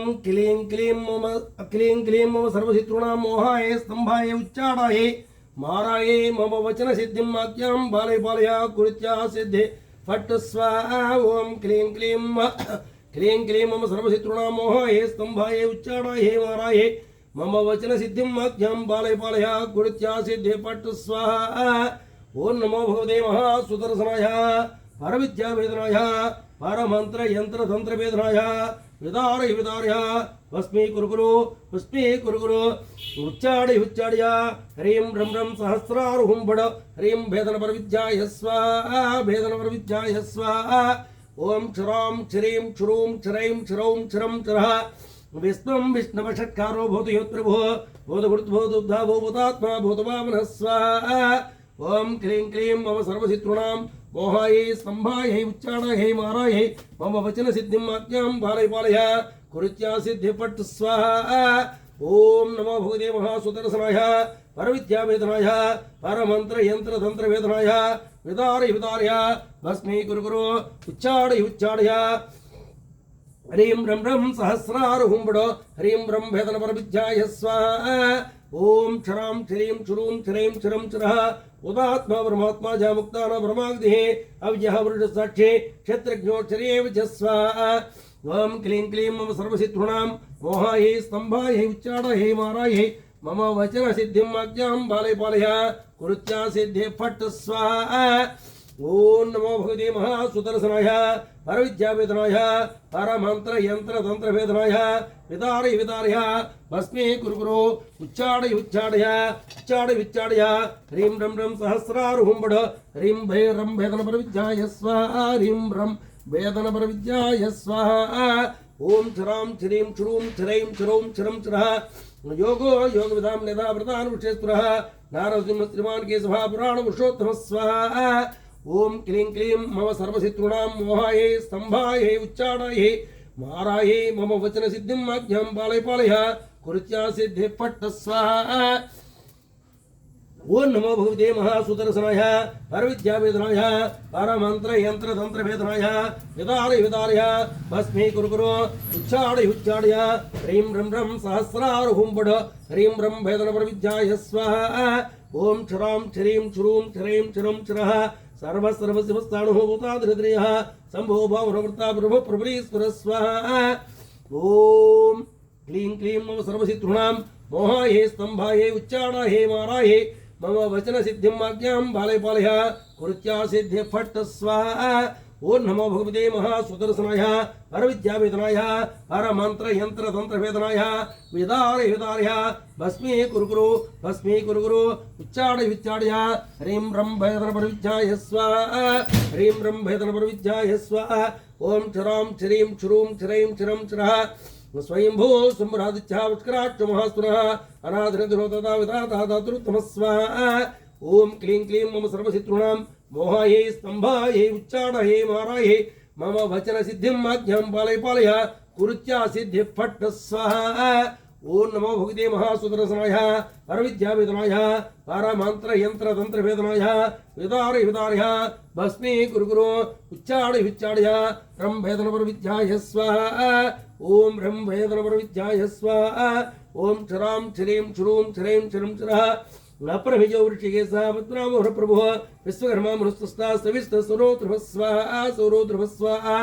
ओम क्लीं क्लीं मम सर्वशत्रूणां मोहाय स्तंभाय उच्चाडाय माराये मम वचन सिद्धिं आज्ञां बालय पालय कुरुत्या सिद्धे फट् स्वाहा ओम क्लीं क्लीं मम सर्वशत्रूणां मोहाय स्तंभाय उच्चाडाय माराये मम वचन सिद्धिं आज्ञां बालय पालय कुरुत्या सिद्धे फट् स्वाहा ओम नमो भगवते महासुदर्शनाय परविद्या वेदनाय परमंत्र यंत्र तंत्र वेदनाय विदारय विदारय भस्मी कुरुकुरु उच्चाड्य ह्रीं रं रं सहस्रारुहुं बड ह्रीं भेदन परविद्याय स्वाहा भेदन परविद्याय स्वाहा ओम क्षरां क्षरीं क्षुरूं क्षरैं क्षरौं क्षरं क्षरः विष्णुं विष्णवषट्कारो भूत योत्प्रभो भूतभूतभूतुब्धा भूतात्मा भूतभावनः स्वाहा ओम क्लीं क्लीं मम सर्वशत्रूणां मोहाये स्तंभाये उच्चाडाये माराये मम वचन सिद्धिं आज्ञां बालय पालय कुरुत्या सिद्धि फट् स्वाहा ओम नमो भगवते महासुदर्शनाय परविद्या वेदनाय परमंत्र यंत्र तंत्र वेदनाय विदारय विदारय भस्मी कुरुकुरु उच्चाड्य ह्रीं रं रं सहस्रारुहुं बड ह्रीं रं भेदन परविद्याय स्वाहा ओम क्षरां क्षरीं क्षुरूं क्षरैं क्षरं क्षरः उदात्मा परमात्मा च मुक्ताना ब्रह्माग्निः अव्यः वृषसाक्षी क्षत्रज्ञोक्षरेव च स्वाहा ओम क्लीं क्लीं मम सर्वशत्रूणां मोहाये स्तंभाये उच्चाडाये माराये मम वचन सिद्धिं आज्ञां बालय पालय कुरुत्या सिद्धे फट् स्वाहा ओम नमो भगवते महासुदर्शनाय परविद्या वेदनाय परमंत्र यंत्र तंत्र वेदनाय विदारय विदारय भस्मी कुरुकुरु उच्चाड्य ह्रीं रं रं सहस्रारुहुं बड ह्रीं रं भेदन परविद्याय स्वाहा ह्रीं रं भेदन परविद्याय स्वाहा ओम क्षरां क्षरीं क्षुरूं क्षरैं क्षरौं क्षरं क्षरः योगो योगविदां नेता व्रतानुष्ठेश्वरः नारसिंह श्रीमान् केशवः पुराण पुरुषोत्तमः स्वाहा ओम क्लीं क्लीं मम सर्वशत्रूणां मोहाये स्तंभाये उच्चाडाये माराये मम वचन सिद्धिं आज्ञां बालय पालय कुरुत्या सिद्धे फट् स्वाहा ओम नमो भगवते महासुदर्शनाय परविद्या वेदनाय परमंत्र यंत्र तंत्र वेदनाय विदारय विदारय भस्मी कुरुकुरु उच्चाड्य ह्रीं रं रं सहस्रारुहुं बड ह्रीं रं भेदन परविद्याय स्वाहा ओम क्षरां क्षरीं क्षुरूं क्षरैं क्षरं क्षरः सर्वशिवस्ताणुः भूताद्रिद्रियः शम्भो भावनवृत्ता प्रभु प्रभुरीश्वर स्वाहा ओम क्लीं क्लीं मम सर्वशत्रूणां मोहाये स्तंभाये उच्चाडाये माराये मम वचन सिद्धिं आज्ञां बालय पालय कुरुत्या सिद्धे फट् स्वाहा ओम नमो भगवते महासुदर्शनाय परविद्या वेदनाय परमंत्र यंत्र तंत्र वेदनाय विदारय विदारय भस्मी कुरुकुरु उच्चाड्य ह्रीं रं भेदन परविद्याय स्वाहा ह्रीं रं भेदन परविद्याय स्वाहा ओम क्षरां क्षरीं क्षुरूं क्षरैं क्षरं क्षरः स्वयंभू सम्रादित्या उत्कराक्ष महास्तुनः अनादरदिनो तदा विधाता धातुरुत्तमः स्वाहा ओम क्लीं क्लीं मम सर्वशत्रूणां मोहाये स्तंभाये उच्चाडाये माराये मम वचन सिद्धिं आज्ञां बालय पालय कुरुत्या सिद्धि फट् स्वाहा ओम नमो भगवते महासुदर्शनाय परविद्या वेदनाय परमंत्र यंत्र तंत्र वेदनाय विदारय विदारय भस्मी कुरुकुरु उच्चाड्य रं भेदन परविद्याय स्वाहा ओम रं भेदन परविद्याय स्वाहा ओम क्षरां क्षरीं क्षुरूं क्षरैं क्षरं क्षरः नप्रभिजो वृक्षिकेशः पद्मनाभो प्रभुः विश्वकर्मा मनुस्तस्ता सविष्ट सौरोध्रुवः स्वाहा सौरोध्रुवः स्वाहा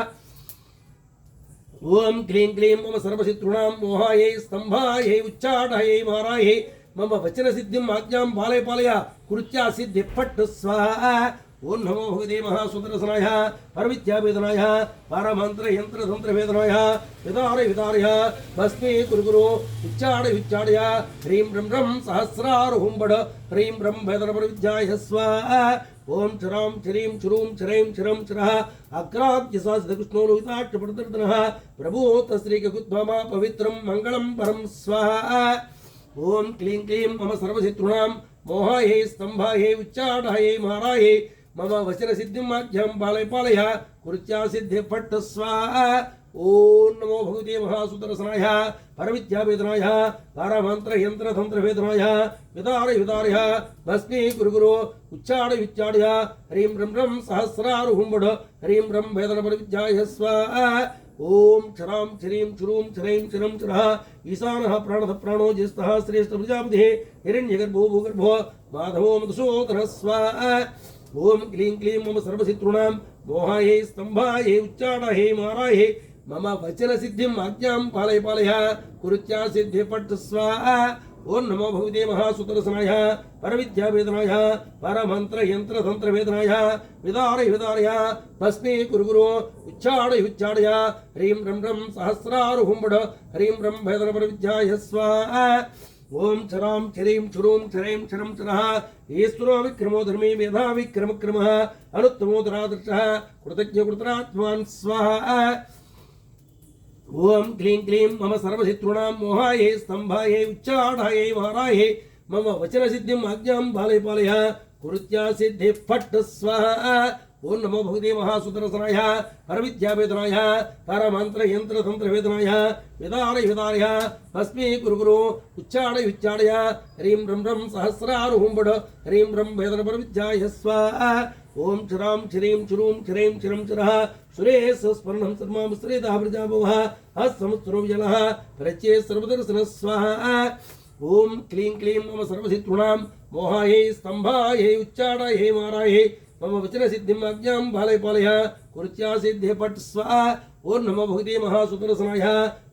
ओम क्लीं क्लीं मम सर्वशत्रूणां मोहाये स्तंभाये उच्चाडाये माराये मम वचन सिद्धिं आज्ञां बालय पालय कुरुत्या सिद्धि फट् स्वाहा ओम नमो भगवते महासुदर्शनाय परविद्या वेदनाय परमंत्र यंत्र तंत्र वेदनाय विदारय विदारय भस्मी कुरुकुरु उच्चाड्य ह्रीं रं रं सहस्रारुहुं बड ह्रीं रं भेदन परविद्याय स्वाहा ओम क्षरां क्षरीं क्षुरूं क्षरैं क्षरं क्षरः अग्राद्यसासितकृष्णो लोहिताक्षपटदर्दनः प्रभो तस्त्रीककुद्भमा पवित्रं मङ्गलं परं स्वाहा ओम क्लीं क्लीं मम सर्वशत्रूणां मोहाये स्तंभाये उच्चाडाये माराये मम वचन सिद्धिं आज्ञां बालय पालय कुरुत्या सिद्धे फट् स्वाहा ओम नमो भगवते महासुदर्शनाय परविद्या वेदनाय परमंत्र यंत्र तंत्र वेदनाय विदारय विदारय भस्मी कुरुकुरु उच्चाड्य ह्रीं रं रं सहस्रारुहुं बड ह्रीं रं भेदन परविद्याय स्वाहा ओम क्षरां क्षरीं क्षुरूं क्षरैं क्षरं क्षरः ईशानः प्राणः प्राणो ज्येष्ठः श्रेष्ठ प्रजापतिः हिरण्यगर्भो भूगर्भो माधवो मधुसूदनः स्वाहा ओम क्लीं क्लीं मम सर्वशत्रूणां मोहाये स्तंभाये उच्चाटाये माराये मम वचन सिद्धिं आज्ञां पालय पालय कुरुत्या सिद्धि पट्ट स्वाहा ओम नमो भगवते महासुदर्शनाय परविद्या वेदनाय परमंत्र यंत्र तंत्र वेदनाय विदारय विदारय भस्मे गुरुगुरु उच्चाडय उच्चाडय ह्रीं रं रं सहस्रारुहुंबड ह्रीं रं वेदन परविद्याय स्वाहा ओम क्षरां क्षरीं क्षुरूं क्षरैं क्षरं क्षरः ईश्वरो विक्रमो धर्मे मेधा विक्रम क्रमः अनुत्तमो धरादर्शः कृतज्ञ कृतरात्मान् स्वाहा ओम क्लीं क्लीं मम सर्वशत्रूणां मोहाये स्तंभाये उच्चाटाये माराये मम वचन सिद्धिं आज्ञां पालय पालय कुरुत्या सिद्धि फट् स्वाहा ओम नमो भगवते महासुदर्शनाय परविद्या वेदनाय परमंत्र यंत्र तंत्र वेदनाय विदारय विदारय भस्मे गुरुगुरु उच्चाडय उच्चाडय ह्रीं रं रं सहस्रारुहुंबड ह्रीं रं वेदन परविद्याय स्वाहा ओम क्षरां क्षरीं क्षुरूं क्षरैं क्षरं क्षरः सुरेश स्मरणं सर्वं श्रेयः प्रजाभवः हस्तमुत्सरो जलः प्रच्ये सर्वदर्शन स्वाहा ओम क्लीं क्लीं मम सर्वशत्रूणां मोहाये स्तंभाये उच्चाटाये माराये मम वचन सिद्धिं आज्ञां पालय पालय कुरुत्या सिद्धि पट् स्वाहा ओम नमो भगवते महासुदर्शनाय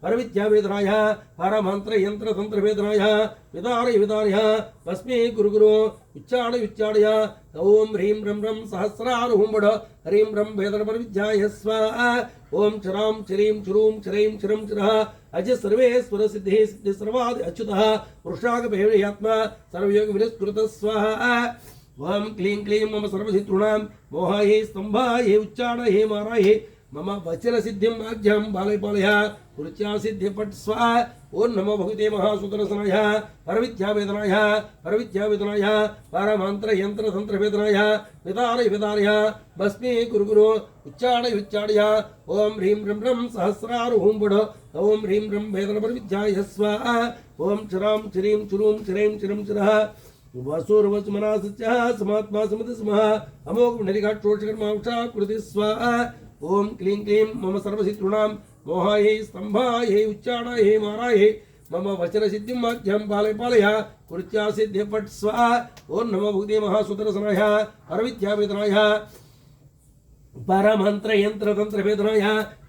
परविद्या वेदनाय परमंत्र यंत्र तंत्र वेदनाय विदारय विदारय भस्मे गुरुगुरु उच्चाडय उच्चाडय ओम ह्रीं रं रं सहस्रारुहुंबड ह्रीं रं वेदन परविद्याय स्वाहा ओम क्षरां क्षरीं क्षुरूं क्षरैं क्षरं क्षरः अज सर्वेश्वर सिद्धि सिद्धि सर्वादि अच्युतः पुरुषागभैरयात्मा सर्वयोग विनिष्कृत स्वाहा ओम क्लीं क्लीं मम सर्वशत्रूणां मोहाये स्तंभाये उच्चाटाये माराये मम वचन सिद्धिं आज्ञां पालय पालय कुरुत्या सिद्धि पट् स्वाहा ओम नमो भगवते महासुदर्शनाय परविद्या वेदनाय परमंत्र यंत्र तंत्र वेदनाय विदारय विदारय भस्मे गुरुगुरु उच्चाडय उच्चाडय ओम ह्रीं रं रं सहस्रारुहुंबड ओम ह्रीं रं वेदन परविद्याय स्वाहा ओम क्षरां क्षरीं क्षुरूं क्षरैं क्षरं क्षरः वसुर्वचमना सत्यः समात्मा समति स्मः अमोघ नरिघाटोषकर्मांक्षा कृति स्वाहा ओम क्लीं क्लीं मम सर्वशत्रूणां मोहाये स्तंभाये उच्चाटाये माराये मम वचन सिद्धिं आज्ञां पालय पालय कुरुत्या सिद्धि पट् स्वाहा ओम नमो भगवते महासुदर्शनाय परविद्या वेदनाय परमंत्र यंत्र तंत्र वेदनाय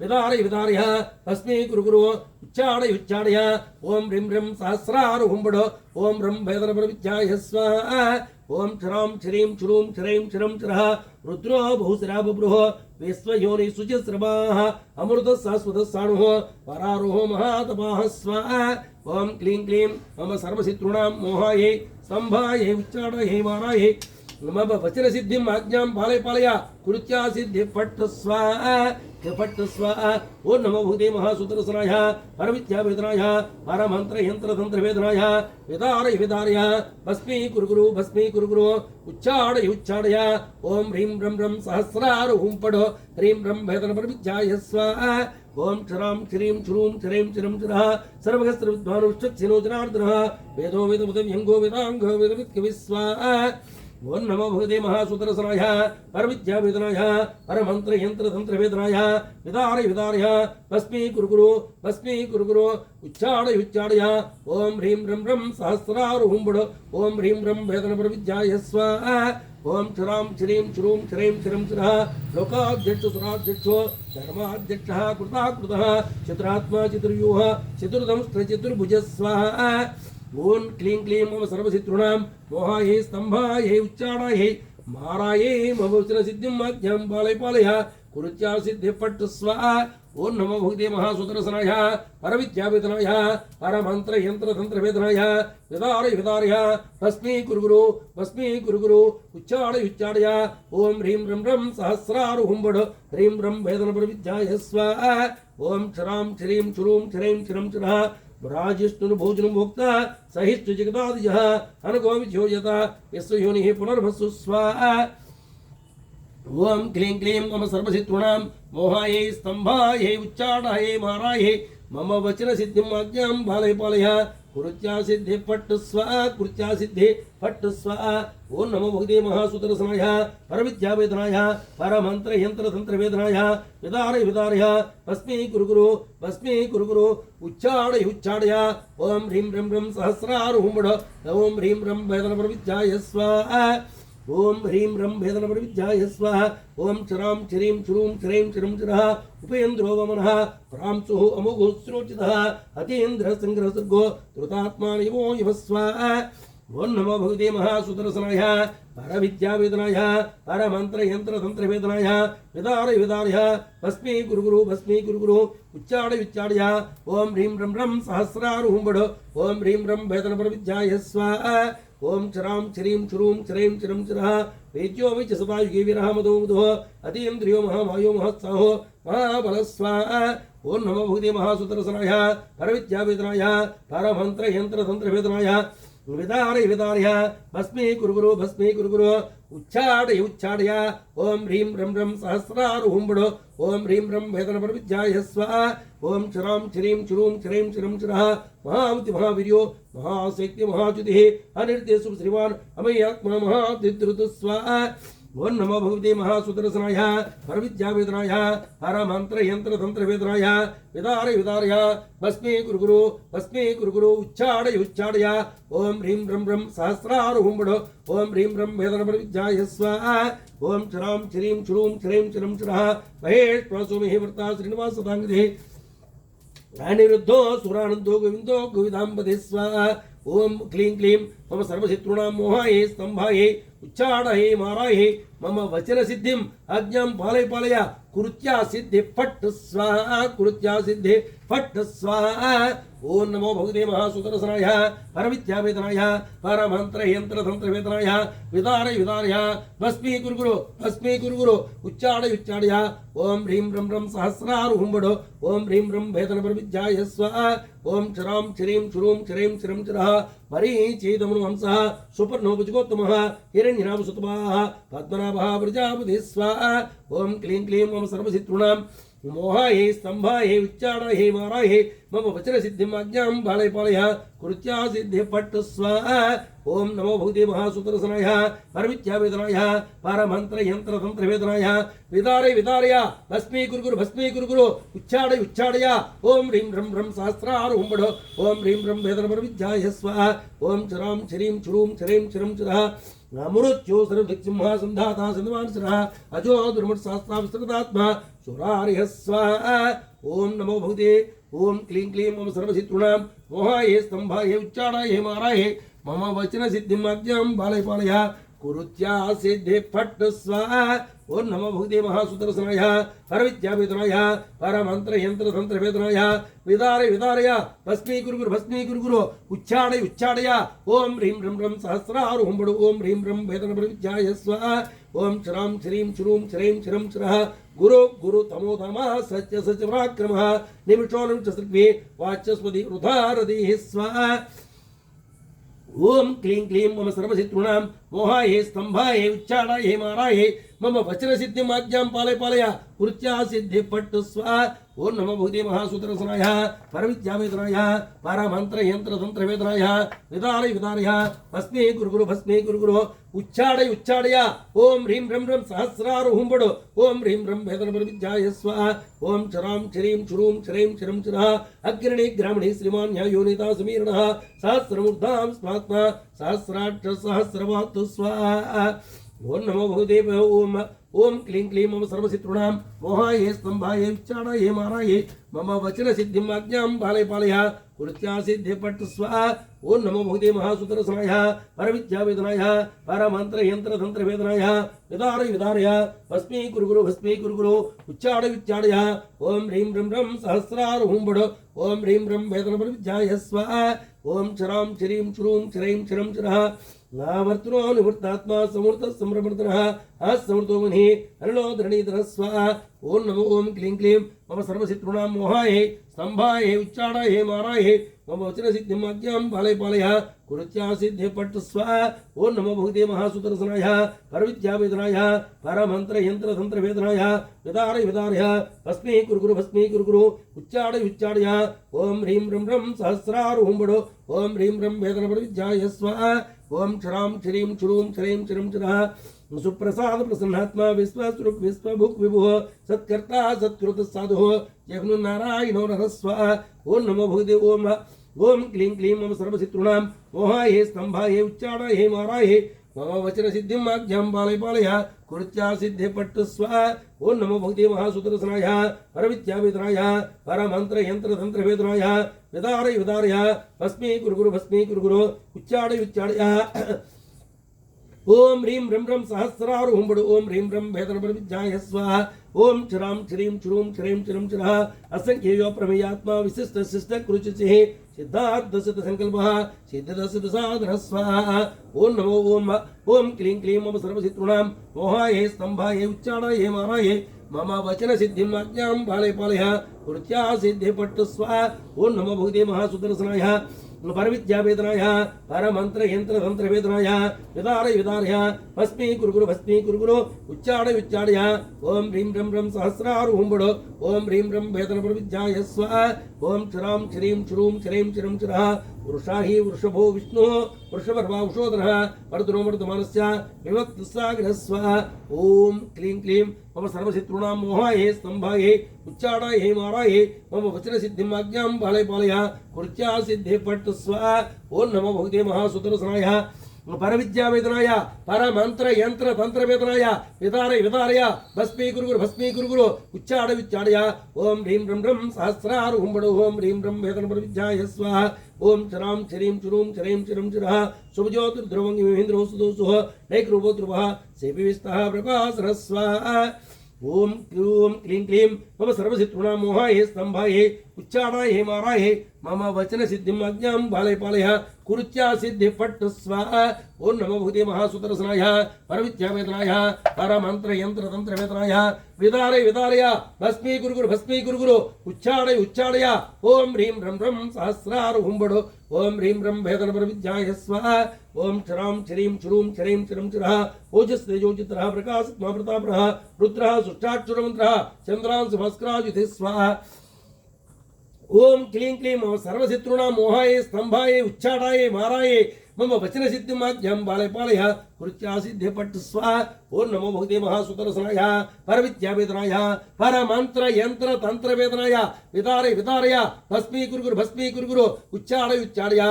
विदारय विदारय भस्मे गुरुगुरु उच्चाडय उच्चाडय ओम ह्रीं रं सहस्रारुहुंबड ओम रं वेदन परविद्याय स्वाहा ओम क्षरां क्षरीं क्षुरूं क्षरैं क्षरं क्षरः रुद्रो बहुशिरा बभ्रुः विश्वयोनि शुचिस्रवाः अमृतः शाश्वतः साणुः परारोहो महातपाः स्वाहा ओम क्लीं क्लीं मम सर्वशत्रूणां मोहाये स्तंभाये उच्चाटाये माराये मम वचन सिद्धिं आज्ञां पालय पालय कुरुत्या सिद्धि पट् स्वाहा पट् स्वाहा ओम नमो भगवते महासुदर्शनाय परविद्या वेदनाय परमंत्र यंत्र तंत्र वेदनाय विदारय विदारय भस्मे गुरुगुरु उच्चाडय उच्चाडय ओम ह्रीं रं रं सहस्रारुहुंबड ह्रीं रं वेदन परविद्याय स्वाहा ओम क्षरां क्षरीं क्षुरूं क्षरैं क्षरं क्षरः सर्वगस्त्र विद्वानुष्ठक्षिणो जनार्दनः वेदो वेदमुदव्यङ्गो वेदाङ्गो वेदवित्कविः स्वाहा ओम नमो भगवते महासुदर्शनाय परविद्या वेदनाय परमंत्र यंत्र तंत्र वेदनाय विदारय विदारय भस्मे गुरुगुरु उच्चाडय उच्चाडय ओम ह्रीं रं रं सहस्रारुहुंबड ओम ह्रीं रं वेदन परविद्याय स्वाहा ओम क्षरां क्षरीं क्षुरूं क्षरैं क्षरं क्षरः लोकाध्यक्षो सुराध्यक्षो धर्माध्यक्षः कृताकृतः चतुरात्मा चतुर्व्यूह चतुर्दंष्ट्र चतुर्भुज स्वाहा ओम क्लीं क्लीं मम सर्वशत्रूणां मोहाये स्तंभाये उच्चाटाये माराये मम वचन सिद्धिं आज्ञां पालय पालय कुरुत्या सिद्धि पट् स्वाहा ओम नमो भगवते महासुदर्शनाय परविद्या वेदनाय परमंत्र यंत्र तंत्र वेदनाय विदारय विदारय भस्मे गुरुगुरु उच्चाडय उच्चाडय ओम ह्रीं रं रं सहस्रारुहुंबड ह्रीं रं वेदन परविद्याय स्वाहा ओम क्षरां क्षरीं क्षुरूं क्षरैं क्षरं क्षरः राजिष्णु भोजनं भोक्ता सहिष्णु जगदादिजः अनगोविज्यो यथा यस्य योनिः पुनर्भस्सु स्वाहा ओम क्लीं क्लीं मम सर्वशत्रूणां मोहाये स्तंभाये उच्चाटाये माराये मम वचन सिद्धिं आज्ञां पालय पालय कुरुच्या सिद्धि फट् स्वाहा कुरुच्या सिद्धि फट् स्वाहा ओम नमो भगवते महासुदर्शनाय परविद्या वेदनाय परमंत्र यंत्र तंत्र वेदनाय विदारय विदारय भस्मी कुरु उच्चाडय ओम ह्रीं रं रं सहस्रारुहुंबड ओम ह्रीं रं वेदन परविद्याय स्वाहा ओम ह्रीं रं वेदन परविद्याय स्वाहा ओम चरां चिरीं चुरूं चिरैं चिरं चिरः उपेन्द्रो वमनः प्रांसुः अमोघो स्रोचितः अतीन्द्र संग्रह सर्गो धृतात्मा निवो यव स्वाहा ओम नमो भगवते महासुदर्शनाय परविद्या वेदनाय परमंत्र यंत्र तंत्र वेदनाय विदारय विदारय भस्मी गुरु उच्चाडय ओम ह्रीं रं रं सहस्रारुहुंबड ओम ह्रीं रं वेदन परविद्याय स्वाहा ओम चरां चिरीं चुरूं चिरैं चिरं चिरः वेद्यो वै च सदायुगे वीरः मदो मधुः अतीन्द्रियो महामायो महत्साहो महाबल स्वाहा ओम नमो भगवते महासुदर्शनाय परविद्या वेदनाय परमंत्र यंत्र तंत्र वेदनाय विदारय विदारय भस्मी कुरु उच्चाडय ओम ह्रीं रं रं सहस्रारुहुंबड ओम ह्रीं रं वेदन परविद्याय स्वाहा ओम चरां चिरीं चुरूं चिरैं चिरं चिरः महावति महावीर्यो महाशक्ति महाच्युतिः अनिर्देशु श्रीवान् अमयात्मा महादिद्रुत स्वाहा ओम नमो भगवते महासुदर्शनाय परविद्या वेदनाय परमंत्र यंत्र तंत्र वेदनाय विदारय विदारय भस्मी कुरु उच्चाडय ओम ह्रीं रं रं सहस्रारुहुंबड ओम ह्रीं रं वेदन परविद्याय स्वाहा ओम चरां चिरीं चुरूं चिरैं चिरं चिरः महेश्वरसोमिः वृत्ता श्रीनिवास सदांगधे अनिरुद्धो सुरानंदो गोविंदो गोविदांबदे स्वाहा ओम क्लीं क्लीं मम सर्वशत्रूणां मोहाये स्तंभाये उच्चाडये माराये मम वचन सिद्धिं आज्ञां पालय कुरुत्या सिद्धि फट् स्वाहा कुरुत्या सिद्धि फट् स्वाहा ओम नमो भगवते महासुदर्शनाय परविद्या वेदनाय परमंत्र यंत्र तंत्र वेदनाय विदारय विदारय भस्मी कुरु उच्चाडय ओम ह्रीं रं रं सहस्रारुहुंबड ओम ह्रीं रं वेदन परविद्याय स्वाहा ओम चरां चिरीं चुरूं चिरैं चिरं चिरः मरीचिदमनु हंसः सुपर्णोपजुगोत्तमः हिरण्यनाभ सुतपाः पद्मनाभः प्रजापतिः स्वाहा ओम क्लीं क्लीं मम सर्वशत्रूणां मोहाये स्तंभाये उच्चाडये माराये मम वचन सिद्धिं आज्ञां पालय कुरुत्या सिद्धि फट् स्वाहा ओम नमो भगवते महासुदर्शनाय परविद्या वेदनाय परमंत्र यंत्र तंत्र वेदनाय विदारय विदारय भस्मी कुरु उच्चाडय ओम ह्रीं रं रं सहस्रारुहुंबड ओम ह्रीं रं वेदन परविद्याय स्वाहा ओम चरां चिरीं चुरूं चिरैं चिरं चिरः मृत्यो सर्वदिक्सिंहा संधाता सिंधवान् शिरः अजो दुर्मट शास्त्रा विस्तृतात्मा सुरारिः स्वाहा ओम नमो भगवते ओम क्लीं क्लीं मम सर्वशत्रूणां मोहाये स्तंभाये उच्चाडये माराये मम वचन सिद्धिं आज्ञां पालय कुरुत्या सिद्धि फट् स्वाहा ओम नमो भगवते महासुदर्शनाय परविद्या वेदनाय परमंत्र यंत्र तंत्र वेदनाय विदारय विदारय भस्मी कुरु उच्चाडय ओम ह्रीं रं रं सहस्रारुहुंबड ओम ह्रीं रं वेदन परविद्याय स्वाहा ओम चरां चिरीं चुरूं चिरैं चिरं चिरः गुरु तमो तमः सत्य पराक्रमः निमिषो निमिष सृग्वे वाचस्पति वृधारतिः स्वाहा ओम क्लीं क्लीं मम सर्वशत्रूणां मोहाये स्तंभाये उच्चाडये माराये मम वचन सिद्धिं आज्ञां पालय कुरुत्या सिद्धि फट् स्वाहा ओम नमो भगवते महासुदर्शनाय परविद्या वेदनाय परमंत्र यंत्र तंत्र वेदनाय विदारय विदारय भस्मी कुरु उच्चाडय ओम ह्रीं रं रं सहस्रारुहुंबड ओम ह्रीं रं वेदन परविद्याय स्वाहा ओम चरां चिरीं चुरूं चिरैं चिरं चिरः अग्रणी ग्रामणी श्रीमान् न्यायोनिता समीरणः सहस्रमूर्धां स्वात्मा सहस्राक्ष सहस्रवात् स्वाहा ओम नमो भगवते ओम क्लीं क्लीं मम सर्वशत्रूणां मोहाये स्तंभाये उच्चाडये माराये मम वचन सिद्धिं आज्ञां पालय कुरुत्या सिद्धि फट् स्वाहा ओम नमो भगवते महासुदर्शनाय परविद्या वेदनाय परमंत्र यंत्र तंत्र वेदनाय विदारय विदारय भस्मी कुरु उच्चाडय ओम ह्रीं रं रं सहस्रारुहुंबड ओम ह्रीं रं वेदन परविद्याय स्वाहा ओम चरां चिरीं चुरूं चिरैं चिरं चिरः नावर्तनो निवृत्तात्मा समूर्त सम्प्रवर्तनः असमृतो मुनिः अरुणो धरणीधरः स्वाहा ओम नमो ओम क्लीं क्लीं मम सर्वशत्रूणां मोहाये स्तंभाये उच्चाडये माराये मम वचन सिद्धिं आज्ञां पालय कुरुच्या सिद्धि पट्ट स्वाहा ओम नमो भगवते महासुदर्शनाय परविद्यावेदनाय परमंत्र यंत्र तंत्र वेदनाय विदारय विदारय भस्मी कुरु भस्मी उच्चाडय उच्चाडय ओम ह्रीं रं रं सहस्रारूहुंबडो ओम ह्रीं रं वेदन परविद्याय स्वाहा ओम क्षराम क्षरीं क्षुरूं क्षरीं क्षरं क्षरः सुप्रसाद प्रसन्नात्मा विश्वस्वरूप विश्वभुक् विभुः सत्कर्ता सत्कृत साधुः जगनु नारायणो नरस्वाहा ओम नमो भगवते ओम क्लीं क्लीं मम सर्वशत्रूणां मोहाये स्तंभाये उच्चाडाये माराये मम वचन सिद्धिं आज्ञां पालय पालय कुरुच्या सिद्धि पट्ट स्वाहा ओम नमो भगवते महासुदर्शनाय परविद्यावेदनाय परमंत्र यंत्र तंत्र वेदनाय विदारय विदारय भस्मी कुरु उच्चाडय उच्चाडय ओम ह्रीं रं रं सहस्रारूहुंबडो ओम ह्रीं रं वेदन परविद्याय स्वाहा ओम क्षरां क्षरीं क्षुरूं क्षरीं क्षरं क्षरः असंख्येयो प्रमेयात्मा विशिष्ट शिष्ट कुरुचिः सिद्धार्थ सिद्ध संकल्पः सिद्ध सिद्ध साधन स्वाहा ओम नमो ओम क्लीं क्लीं मम सर्वशत्रूणां मोहाये स्तंभाये उच्चाडाये माराये मम वचन सिद्धिं आज्ञां पालय पालय कुरुच्या सिद्धि पट्ट स्वाहा ओम नमो भगवते महासुदर्शनाय परविद्यावेदनाय परमंत्र यंत्र तंत्र वेदनाय विदारय विदारय भस्मी कुरु उच्चाडय उच्चाडय ओम ह्रीं रं रं सहस्रारूहुंबडो ओम ह्रीं रं वेदन परविद्याय स्वाहा ओम क्षरां क्षरीं क्षुरूं क्षरीं क्षरं क्षरः वृषाहि वृषभो विष्णुः वृषभर्वा वृषोदरः वर्धनो वर्धमानस्य विभक्तसागरः स्वाहा ओम क्लीं क्लीं मम सर्वशत्रूणां मोहाये स्तंभाये उच्चाडाये माराये मम वचन सिद्धिं आज्ञां पालय पालय कुरुच्या सिद्धि पट्ट स्वाहा ओम नमो भगवते महासुदर्शनाय परविद्यावेदनाय परमंत्र यंत्र तंत्र वेदनाय विदारय विदारय भस्मी कुरु उच्चाडय उच्चाडय ओम ह्रीं रं रं सहस्रारूहुंबडो ओम ह्रीं रं वेदन परविद्याय स्वाहा ओम क्षरां क्षरीं क्षुरूं क्षरीं क्षरं क्षरः शुभज्योतिर्ध्रुवं महेन्द्रो सुदोषः नैकरूपो ध्रुवः सेविविस्तः प्रकाशः स्वाहा ओम क्लीं क्लीं मम सर्वशत्रूणां मोहाये स्तंभाये उच्चाडाये माराये मम वचन सिद्धिं आज्ञां पालय पालय कुरुच्या सिद्धि पट्ट स्वाहा ओम नमो भगवते महासुदर्शनाय परविद्यावेदनाय परमंत्र यंत्र तंत्र वेदनाय विदारय विदारय भस्मी कुरु उच्चाडय उच्चाडय ओम ह्रीं रं रं सहस्रारूहुंबडो ओम ह्रीं रं वेदन परविद्याय स्वाहा ओम क्षरां क्षरीं क्षुरूं क्षरीं क्षरं क्षरः ओजस्तेजोचित्रः प्रकाशत्मा प्रतापः रुद्रः सुष्ठाक्षरमन्त्रः चन्द्रांश भास्करायुधे स्वाहा ओम क्लीं क्लीं मम सर्वशत्रूणां मोहाये स्तंभाये उच्चाडाये माराये मम वचन सिद्धिं आज्ञां पालय पालय कुरुच्या सिद्धि पट्ट स्वाहा ओम नमो भगवते महासुदर्शनाय परविद्यावेदनाय परमंत्र यंत्र तंत्र वेदनाय विदारय विदारय भस्मी कुरु उच्चाडय उच्चाडय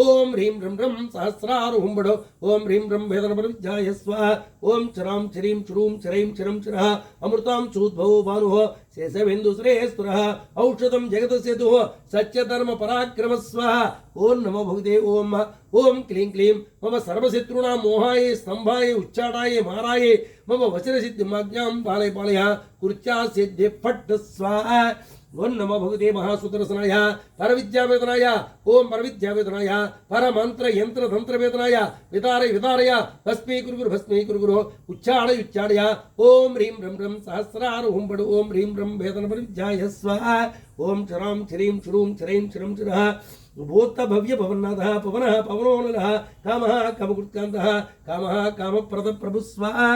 ओम ह्रीं रं रं सहस्रारूहुंबडो ओम ह्रीं रं वेदन परविद्याय स्वाहा ओम क्षरां क्षरीं क्षुरूं क्षरीं क्षरं क्षरः अमृतां चोद्भवो भानुः शेषबिन्दु श्रेयस्तुरः औषधं जगतसेतुः सत्यधर्म पराक्रम स्वाहा ओम नमो भगवते ओम क्लीं क्लीं मम सर्वशत्रूणां मोहाये स्तंभाये उच्चाडाये माराये मम वचन सिद्धिं आज्ञां पालय पालय कुरुच्या सिद्धि पट्ट स्वाहा ओम नमो भगवते महासुदर्शनाय परविद्यावेदनाय ओम परविद्यावेदनाय परमंत्र यंत्र तंत्र वेदनाय विदारय विदारय भस्मी कुरु उच्चाडय उच्चाडय ओम ह्रीं रं रं सहस्रारूहुंबडो ओम ह्रीं रं वेदन परविद्याय स्वाहा ओम क्षरां क्षरीं क्षुरूं क्षरीं क्षरं क्षरः भूत भव्य भवन्नाथः पवनः पवनो नरः कामः कामकृत्कान्तः कामः कामप्रद प्रभु स्वाहा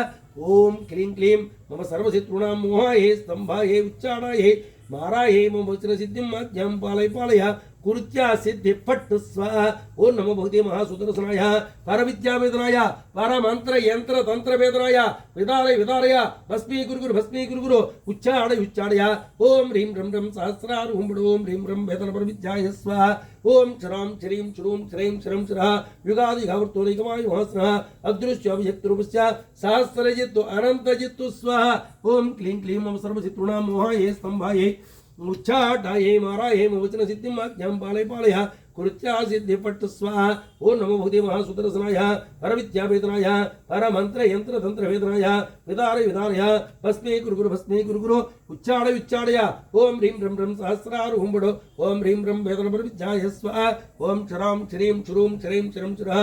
ओम क्लीं क्लीं मम सर्वशत्रूणां मोहाये स्तंभाये उच्चाडाये माराये मम वचन सिद्धिं आज्ञां पालय पालय कुरुच्या सिद्धि पट्ट स्वाहा ओम नमो भगवते महासुदर्शनाय परविद्यावेदनाय परमंत्र यंत्र तंत्र वेदनाय विदारय विदारय भस्मी कुरु उच्चाडय उच्चाडय ओम ह्रीं रं रं सहस्रारूहुंबडो ओम ह्रीं रं वेदन परविद्याय स्वाहा ओम क्षरां क्षरीं क्षुरूं क्षरीं क्षरं क्षरः युगादिघावर्तो नैकमाय महास्नः अदृश्य अभिव्यक्तरूपस्य सहस्रजित्तु अनन्तजित्तु स्वाहा ओम क्लीं क्लीं मम सर्वशत्रूणां मोहाये स्तंभाये उच्चाडाये माराये मम वचन सिद्धिं आज्ञां पालय पालय कुरुच्या सिद्धि पट्ट स्वाहा ओम नमो भगवते महासुदर्शनाय परविद्यावेदनाय परमंत्र यंत्र तंत्र वेदनाय विदारय विदारय भस्मी कुरु उच्चाडय उच्चाडय ओम ह्रीं रं रं सहस्रारूहुंबडो ओम ह्रीं रं वेदन परविद्याय स्वाहा ओम क्षरां क्षरीं क्षुरूं क्षरीं क्षरं क्षरः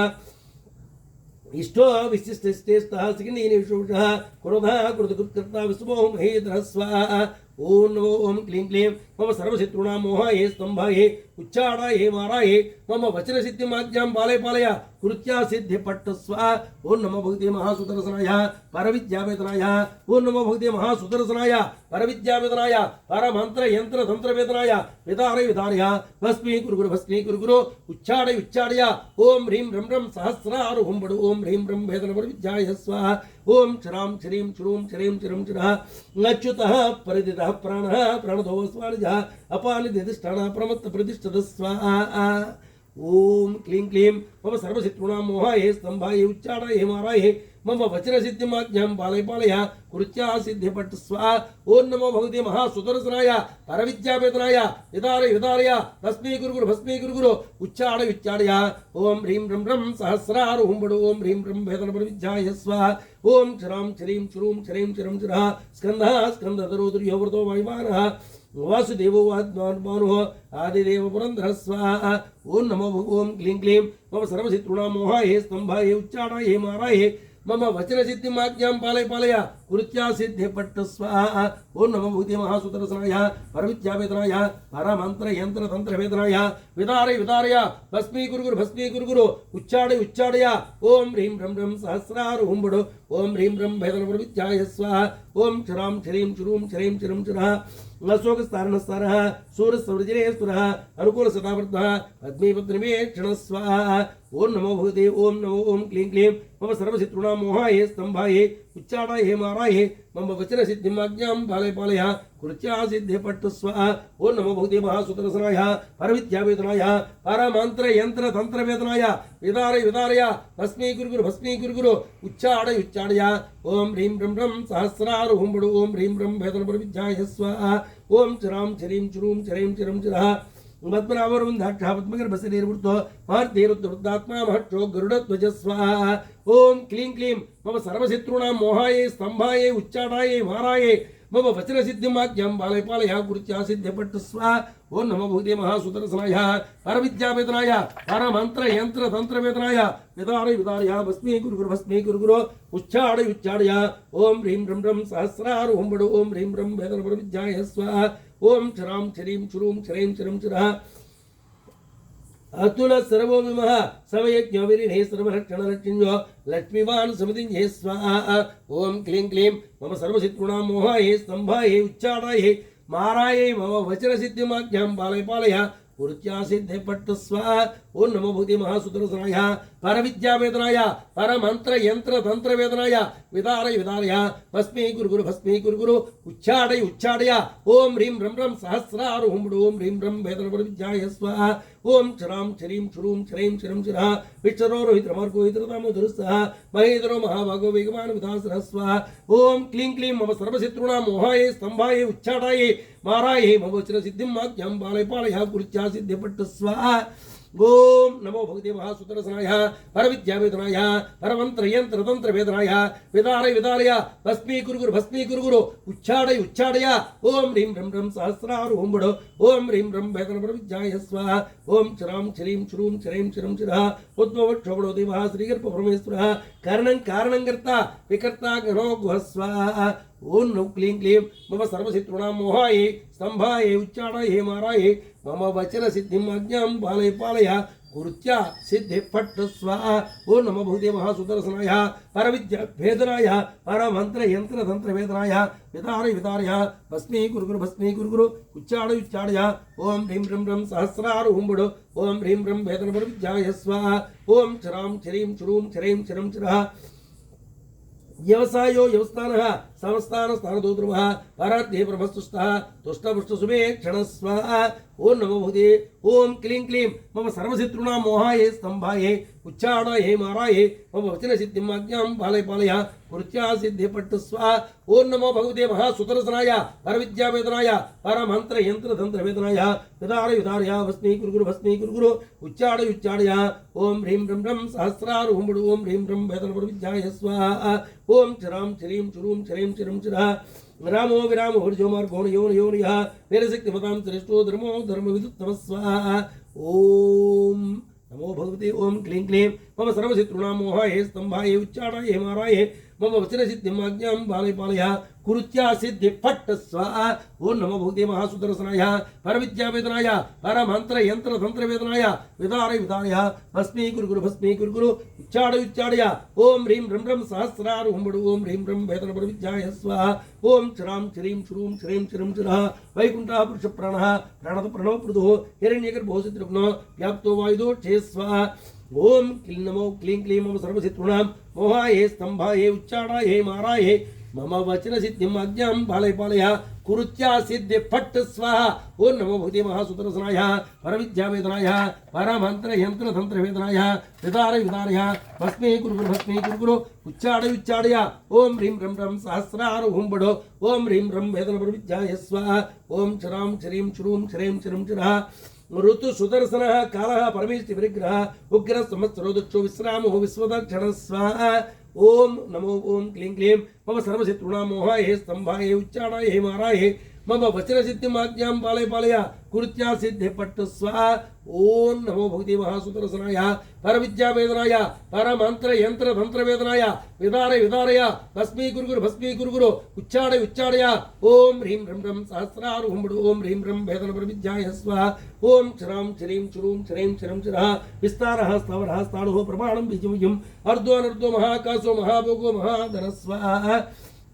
इष्टो विशिष्टस्तः सिग्नीनिषुषः क्रोधः कृतकृत्कर्ता विश्वो महेन्द्रः स्वाहा ओम नमो ओम क्लीं क्लीं मम सर्वशत्रुणां मोहाये स्तंभाये उच्चाडाये माराये मम वचन सिद्धिमाज्ञां पालय पालय कृत्या सिद्धि पट्ट स्वाहा ओम नमो भगवते महासुदर्शनाय परविद्यावेदनाय ओम नमो भगवते महासुदर्शनाय परविद्यावेदनाय परमंत्र यंत्र तंत्र वेदनाय विदारय विदारय भस्मी कुरु भस्मी कुरु उच्चाडय उच्चाडय ओम ह्रीं रं रं सहस्रार हुंबडु ओम ह्रीं रं वेदन परविद्याय स्वाहा ओम श्रां श्रीं श्रूं श्रीं चिरं चिरः अच्युतः परिदितः प्राणः प्रणतो स्वानिजः अपानिधिष्ठानः प्रमत्त प्रतिष्ठितः स्वाहा ओम क्लीं क्लीं मम सर्वशत्रुणां मोहाये स्तंभाये उच्चाडाये माराये मम वचन सिद्धिमाज्ञां पालय पालय कृत्या सिद्धिपट्ट स्वाहा ओम नमो भगवते महासुदर्शनाय परविद्यावेदनाय विदारय विदारय भस्मी कुरु उच्चाडय उच्चाडय ओम ह्रीं रं रं सहस्रार हुंबडु ओम ह्रीं रं वेदन परविद्याय स्वाहा ओम श्रां श्रीं श्रूं श्रीं चिरं चिरः स्कंदः स्कंदधरो व्रतो वायुमानः वासुदेवो वात्मानुः आदिदेव पुरंदरः स्वाहा ओम नमो ओम क्लीं क्लीं मम सर्वशत्रुणां मोहाये स्तंभाये उच्चाडाये माराये मम वचन सिद्धिमाज्ञां पालय पालय कृत्या सिद्धिपट्ट स्वाहा ओम नमो भगवते महासुदर्शनाय परविद्यावेदनाय परमंत्र यंत्र तंत्र वेदनाय विदारय विदारय भस्मी कुरु उच्चाडय उच्चाडय ओम ह्रीं रं रं सहस्रार हुंबडु ओम ह्रीं रं वेदन परविद्याय स्वाहा ओम श्रां श्रीं श्रूं श्रीं चिरं चिरः अशोकस्तारणस्तारः सूरसौर्जनेश्वरः अनुकूलसदावर्तः पद्मीपत्निमेक्षणः स्वाहा ओम नमो भगवते ओम नमो ओम क्लीं क्लीं मम सर्वशत्रुणां मोहाये स्तंभाये उच्चाडाये माराये मम वचन सिद्धिमाज्ञां पालय पालय कृत्या सिद्धिपट्ट स्वाहा ओम नमो भगवते महासुदर्शनाय परविद्यावेदनाय परमंत्र यंत्र तंत्र वेदनाय विदारय विदारय भस्मी कुरु उच्चाडय उच्चाडय ओम ह्रीं रं रं सहस्रार हुंबडु ओम ह्रीं रं वेदन परविद्याय स्वाहा ओम श्रां श्रीं श्रूं श्रीं चिरं चिरः पद्मनाभवृन्दाक्षः पद्मगर्भशरीरवृत्तो महर्तिरुद्धात्मा महक्षो गरुडध्वज स्वाहा ओम क्लीं क्लीं मम सर्वशत्रुणां मोहाये स्तंभाये उच्चाडाये माराये मम वचन सिद्धिमाज्ञां पालय पालय कृत्या सिद्धिपट्ट स्वाहा ओम नमो भगवते महासुदर्शनाय परविद्यावेदनाय परमंत्र यंत्र तंत्र वेदनाय विदारय विदारय भस्मी कुरु उच्चाडय उच्चाडय ओम ह्रीं रं रं सहस्रार हुंबडु ओम ह्रीं रं वेदन परविद्याय स्वाहा ओम श्रां श्रीं श्रूं श्रीं चिरं चिरः अतुल सर्वो विमः समयज्ञो विरिणे सर्वरक्षण रक्षिण्यो लक्ष्मीवान् समितिञ्जे स्वाहा ओम क्लीं क्लीं मम सर्वशत्रुणां मोहाये स्तंभाये उच्चाडाये माराये मम वचन सिद्धिमाज्ञां पालय पालय कृत्या सिद्धिपट्ट स्वाहा ओम नमो भगवते महासुदर्शनाय परविद्यावेदनाय परमंत्र यंत्र तंत्र वेदनाय विदारय विदारय भस्मी कुरु उच्चाडय उच्चाडय ओम ह्रीं रं रं सहस्रार हुंबडु ओम ह्रीं रं वेदन परविद्याय स्वाहा ओम श्रां श्रीं श्रूं श्रीं चिरं चिरः विष्णुरो रोहितमर्को हितरतामधुरस्तः महेन्द्रो महाभागो वेगवान् विधासरः स्वाहा ओम क्लीं क्लीं मम सर्वशत्रुणां मोहाये स्तंभाये उच्चाडाये माराये मम वचन सिद्धिमाज्ञां पालय पालय कृत्या सिद्धिपट्ट स्वाहा ओम नमो भगवते महासुदर्शनाय परविद्यावेदनाय परमंत्र यंत्र तंत्र वेदनाय विदारय विदारय भस्मी कुरु उच्चाडय उच्चाडय ओम ह्रीं रं रं सहस्रार हुंबडु ओम ह्रीं रं वेदन परविद्याय स्वाहा ओम श्रां श्रीं श्रूं श्रीं चिरं चिरः उद्भवक्षोभणो देवः श्रीगर्भ परमेश्वरः कारणं कारणंकर्ता विकर्ता गणो गुह स्वाहा ओम नमो क्लीं क्लीं मम सर्वशत्रुणां मोहाये स्तंभाये उच्चाडाये माराये मम वचन सिद्धिमाज्ञां पालय पालय कृत्या सिद्धिपट्ट स्वाहा ओम नमो भगवते महासुदर्शनाय परविद्यावेदनाय परमंत्र यंत्र तंत्र वेदनाय विदारय विदारय भस्मी कुरु उच्चाडय उच्चाडय ओम ह्रीं रं रं सहस्रार हुंबडु ओम ह्रीं रं वेदन परविद्याय स्वाहा ओम श्रां श्रीं श्रूं श्रीं चिरं चिरः व्यवसायो व्यवस्थानः संस्थान स्थानतो ध्रुवः पराध्ये ब्रह्मस्तुष्टः तुष्टपुष्टसुमेक्षणः स्वाहा ओम नमो भगवते ओम क्लीं क्लीं मम सर्वशत्रुणां मोहाये स्तंभाये उच्चाडाये माराये मम वचन सिद्धिमाज्ञां पालय पालय कृत्या सिद्धिपट्ट स्वाहा ओम नमो भगवते महासुदर्शनाय परविद्यावेदनाय परमंत्र यंत्र तंत्र वेदनाय विदारय विदारय भस्मी कुरु उच्चाडय उच्चाडय ओम ह्रीं रं रं सहस्रार हुंबडु ओम ह्रीं रं वेदन परविद्याय स्वाहा ओम श्रां श्रीं श्रूं श्रीं चिरं चिरः रामो विरामो हर्जो मार्गो योनियः वीरशक्तिमतां श्रेष्ठो धर्मो धर्मविदुत्तमः स्वाहा ओम नमो भगवते ओम क्लीं क्लीं मम सर्वशत्रूणां मोहाय स्तंभाय उच्चाटाय माराय मम वचनसिद्धिमाज्ञां बालय पालय कुरुत्या सिद्धि फट् स्वाहा। ओं नमो भगवते महासुदर्शनाय परविद्यावेदनाय परमंत्र यंत्र तंत्र वेदनाय विदारय विदारय भस्मी गुरु भस्मी गुरु उच्चाडय ओं ह्रीं रं रं सहस्रारूहं ओं ह्रीं रं वेदन परविद्याय स्वाहा। ओं श्रां श्रीं श्रूं श्रीं चिरं चिरः वैकुंठः पुरुष प्राणः प्राणत प्रणव पृथुः हिरण्यगर्भो सिद्धिर्घ्नो व्याप्तो वायुदोक्षे स्वाहा। ओं क्लीं नमो क्लीं क्लीं मम सर्वशत्रूणां मोहाय स्तंभाय उच्चाटाय माराय मम वचन सिद्धिं आज्ञां पालय पालय कुरुत्या सिद्धि फट् स्वाहा। ओं नमो भगवते महासुदर्शनाय परविद्यावेदनाय परमंत्र यंत्र तंत्र वेदनाय विदारय विदारय भस्मी गुरु उच्चाडय ओं ह्रीं रं रं सहस्रारूहं ओं ह्रीं रं वेदन परविद्याय स्वाहा। ओं श्रां श्रीं श्रूं श्रीं चिरं चिरः ऋतु सुदर्शन काल परमेष्टि विग्रह उग्र संवत्सरो दक्षो विश्रामो विश्वदक्षिण स्वाहा। ओं नमो ओं क्लीं क्लीं मम सर्वशत्रूणां मोहाय स्तंभाय उच्चाटाय माराय मम वचन सिद्धिमाज्ञां पालय पालय कुरुत्या सिद्धि फट् स्वाहा। ओं नमो भगवते महासुदर्शनाय परविद्यावेदनाय परमंत्र यंत्र तंत्र वेदनाय विदारय विदारय भस्मी गुरु उच्चाडय ओं ह्रीं रं रं सहस्रारूहं ओं ह्रीं रं वेदन परविद्याय स्वाहा। ओं श्रां श्रीं श्रूं श्रीं चिरं चिरः विस्तारः स्थावरः स्थाणुः प्रमाणं बीजमुजम् अर्धो अनर्धो महाकाशो महाभोगो महाधन स्वाहा।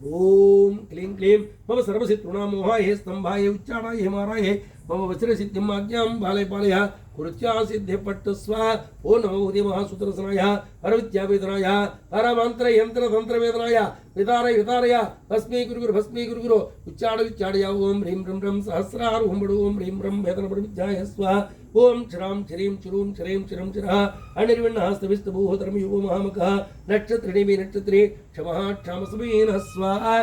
ओं क्लीं क्लीं मम सर्वशत्रूणां मोहाय स्तंभाय उच्चाटाय माराय मम वचन सिद्धिं आज्ञां पालय पालय कुरुत्या सिद्धि फट् स्वाहा। ओं नमो भगवते महासुदर्शनाय परविद्यावेदनाय परमंत्र यंत्र तंत्र वेदनाय विदारय विदारय भस्मी गुरु उच्चाडय ओं ह्रीं रं रं सहस्रारूहं ओं ह्रीं रं वेदन परविद्याय स्वाहा। ओं श्रां श्रीं श्रूं श्रीं चिरं चिरः अनिर्विण्णहस्तविस्तभूः धर्मयुगो महामकः नक्षत्रिणीमि नक्षत्रे क्षमः क्षामसमेनः स्वाहा।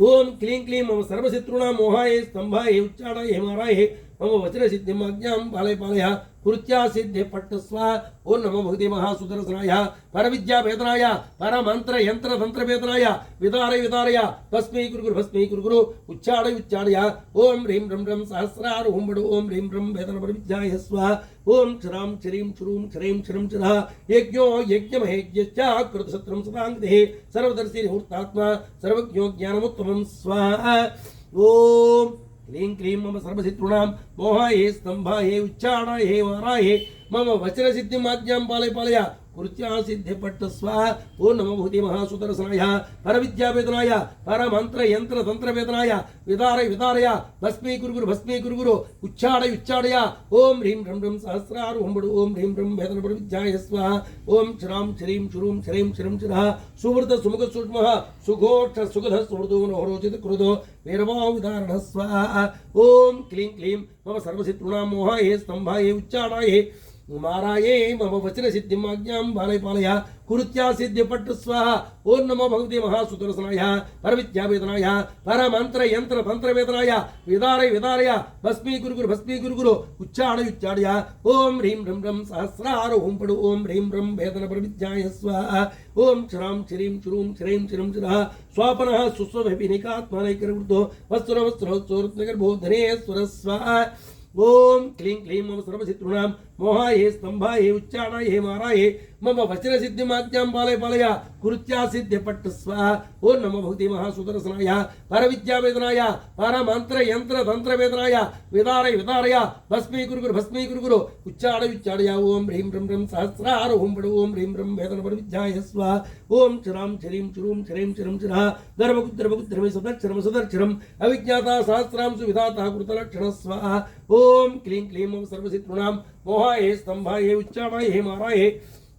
ओं क्लीं क्लीं मम सर्वशत्रूणां मोहाय स्तंभाय उच्चाटाय माराय मम वचन सिद्धिं आज्ञां पालय पालय कुरुत्या सिद्धि फट् स्वाहा। ओं नमो भगवते महासुदर्शनाय परविद्यावेदनाय परमंत्र यंत्र तंत्र वेदनाय विदारय विदारय भस्मी गुरु उच्चाडय ओं ह्रीं रं रं सहस्रारूहं ओं ह्रीं रं वेदन परविद्याय स्वाहा। ओं श्रां श्रीं श्रूं श्रीं चिरं चिरः यज्ञो यज्ञमहेज्ञश्च कृतशत्रुं सदाङ्गतिः सर्वदर्शी मुहूर्तात्मा सर्वज्ञो ज्ञानमुत्तमं स्वाहा। ओं क्लीं क्लीं मम सर्वशत्रूणां मोहाय स्तंभाय उच्चाटाय माराय मम वचन सिद्धिं आज्ञां पालय पालय कुरुत्या सिद्धि फट् स्वाहा। ओं नमो भगवते महासुदर्शनाय परविद्यावेदनाय परमंत्र यंत्र तंत्र वेदनाय विदारय विदारय भस्मी गुरु उच्चाडय ओं ह्रीं रं रं सहस्रारूहं ओं ह्रीं रं वेदन परविद्याय स्वाहा। ओं श्रां श्रीं श्रूं श्रीं चिरं चिरः सुवृत सुमुख सूक्ष्मः सुघोष सुगध सुमृदो मनोरोचित क्रुधो वीरवो विदारणः स्वाहा। ओं क्लीं क्लीं मम सर्वशत्रूणां मोहाय स्तंभाय उच्चाटाय माराये मम वचन सिद्धिं आज्ञां पालय पालय कुरुत्या सिद्धि फट् स्वाहा। ओं नमो भगवते महासुदर्शनाय परविद्यावेदनाय परमंत्र यंत्र तंत्र वेदनाय विदारय विदारय भस्मी गुरु उच्चाडय ओं ह्रीं रं रं सहस्रारूहं ओं ह्रीं रं वेदन परविद्याय स्वाहा। ओं श्रां श्रीं श्रूं श्रीं चिरं चिरः स्वापनः सुस्वभिनिकात्मनैकवृद्धो वस्त्रोत्सोरत्नगर्भो धनेश्वर स्वाहा। ओं क्लीं क्लीं मम सर्वशत्रूणां मोहाय स्तंभाय उच्चाटाय माराय मम वचन सिद्धिं आज्ञां पालय पालय कुरुत्या सिद्धि फट् स्वाहा। ओं नमो भगवते महासुदर्शनाय परविद्यावेदनाय परमंत्र यंत्र तंत्र वेदनाय विदारय विदारय भस्मी गुरु उच्चाडय ओं ह्रीं रं रं सहस्रारूहं ओं ह्रीं रं वेदन परविद्याय स्वाहा। ओं श्रां श्रीं श्रूं श्रीं चिरं चिरः गर्भगुद्रमि सदक्षरम् अविज्ञाता सहस्रांशु विधाता कृतलक्षण स्वाहा। ओं क्लीं क्लीं मम सर्वशत्रूणां मोहाय स्तंभाय उच्चाटाय माराय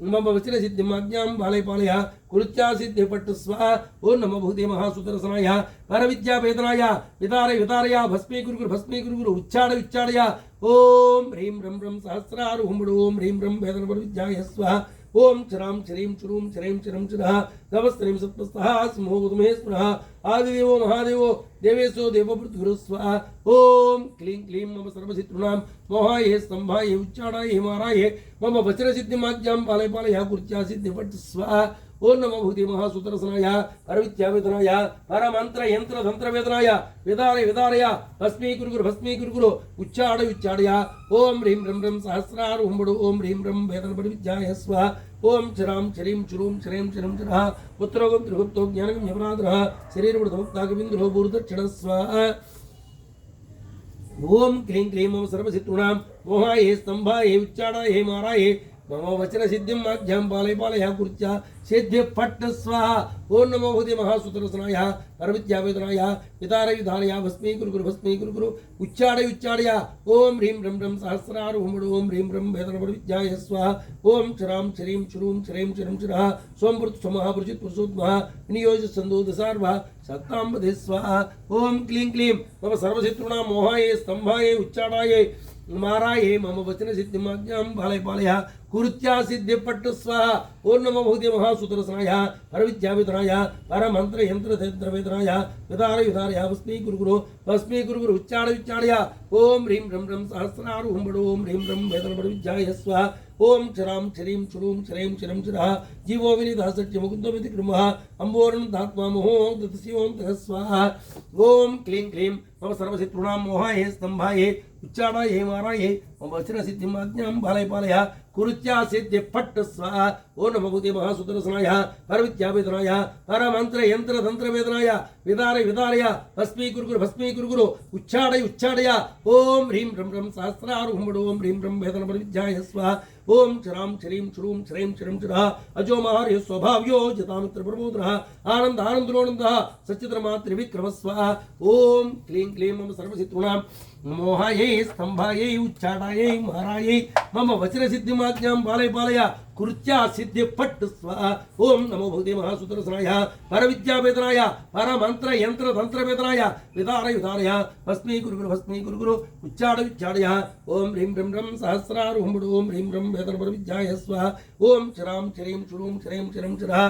मम वचन सिद्धिं आज्ञां पालय पालय कुरुत्या सिद्धि फट् स्वाहा। ओं नमो भगवते महासुदर्शनाय परविद्यावेदनाय विदारय विदारय भस्मी गुरु उच्चाडय ओं ह्रीं रं रं सहस्रारूहं ओं ह्रीं रं वेदन परविद्याय स्वाहा। ओं श्रां श्रीं श्रूं श्रीं चिरं चिरः नवस्त्रीं सत्पस्थः स्मोगुतमे स्मृहः आदिदेवो महादेवो देवेशो देवभृद्गुरु स्वाहा। ओं क्लीं क्लीं मम सर्वशत्रूणां मोहाय स्तंभाय उच्चाटाय माराय मम वचन सिद्धिं आज्ञां पालय पालय कुरुत्या सिद्धि फट् स्वाहा। ओम नमो भूति महासुदर्शनाय परविद्यावेदनाय परमंत्र यंत्र तंत्र वेदनाय विदारय विदारय भस्मी कुरु उच्चाडय ओम ह्रीं रं रं सहस्रारूहं ओम ह्रीं रं वेदनपरिविद्याय स्वाहा ओम चराम चरीम चुरूम चरेम चरम चरः पुत्रोगम त्रिगुप्तो ज्ञानगम यमराधरः शरीरवृतमुक्तागविन्दुरो भूर्दक्षिणः स्वाहा ओम क्लीं क्लीं मम सर्वशत्रूणां मोहाये स्तंभाये उच्चाडाये माराये मम वचन सिद्धिं माध्यां पालय पालय कुर्च्या सिद्धि पट्ट स्वाहा ओम नमो भूते महासुदर्शनाय परविद्यावेदनाय विदारय विदारय भस्मी कुरु उच्चाडय ओम ह्रीं रं रं सहस्रारूहं ओम ह्रीं रं वेदनपरिविद्याय स्वाहा ओम चराम चरीं चुरूं चरें चरं चरः सोमवृत् स्वमहापुरुषित् पुरुषोत्तमः विनियोज सन्दोदसार्वः सत्तांबधे स्वाहा ओम क्लीं क्लीं मम सर्वशत्रूणां मोहाये स्तंभाये उच्चाडाये माराये मम वचन सिद्धिमाज्ञां पालय पालय कुरुत्या सिद्धि पट्ट स्वाहा ओम नमो भगवते महासुदर्शनाय परविद्यावेदनाय परमंत्र यंत्र तंत्र वेदनाय विदारय विदारय भस्मी कुरु उच्चाडय ओम ह्रीं रं रं सहस्रारूहं ओम ह्रीं रं वेदनपरिविद्याय स्वाहा ओम चराम चरीं चुरूं चरें चरं चरः जीवो विनिधः सत्य मुकुन्दमिति कृमः अम्बोरं धात्मा मोहो दतसिओं तः स्वाहा ओम क्लीं क्लीं मम सर्वशत्रूणां मोहाये स्तंभाये उच्चाडाये माराये मम वचन सिद्धिमाज्ञां पालय पालय कुरुत्या सिद्धि पट्ट स्वाहा ओम नमो भगवते महासुदर्शनाय परविद्यावेदनाय परमंत्र यंत्र तंत्र वेदनाय विदारय विदारय भस्मी कुरु उच्चाडय ओम ह्रीं रं रं सहस्रारूहं ओम ह्रीं रं वेदनपरिविद्याय स्वाहा ओम चराम चरीं चुरूं चरें चरं चरः अजो महार्य स्वभाव्यो जतामित्र प्रबोधनः आनंद आनंदोनंदः सच्चिद्रमा त्रिविक्रम स्वाहा ओम क्लीं क्लीं मम सर्वशत्रूणां मोहाये स्तंभाये उच्चाडाये माराये मम वचन सिद्धिमाज्ञां पालय पालय कुरुत्या सिद्धि पट्ट स्वाहा ओम नमो भगवते महासुदर्शनाय परविद्यावेदनाय परमंत्र यंत्र तंत्र वेदनाय विदारय विदारय भस्मी कुरु उच्चाडय ओम ह्रीं रं रं सहस्रारूहं ओम ह्रीं रं वेदनपरिविद्याय स्वाहा ओम चराम चरीं चुरूं चरें चरं चरः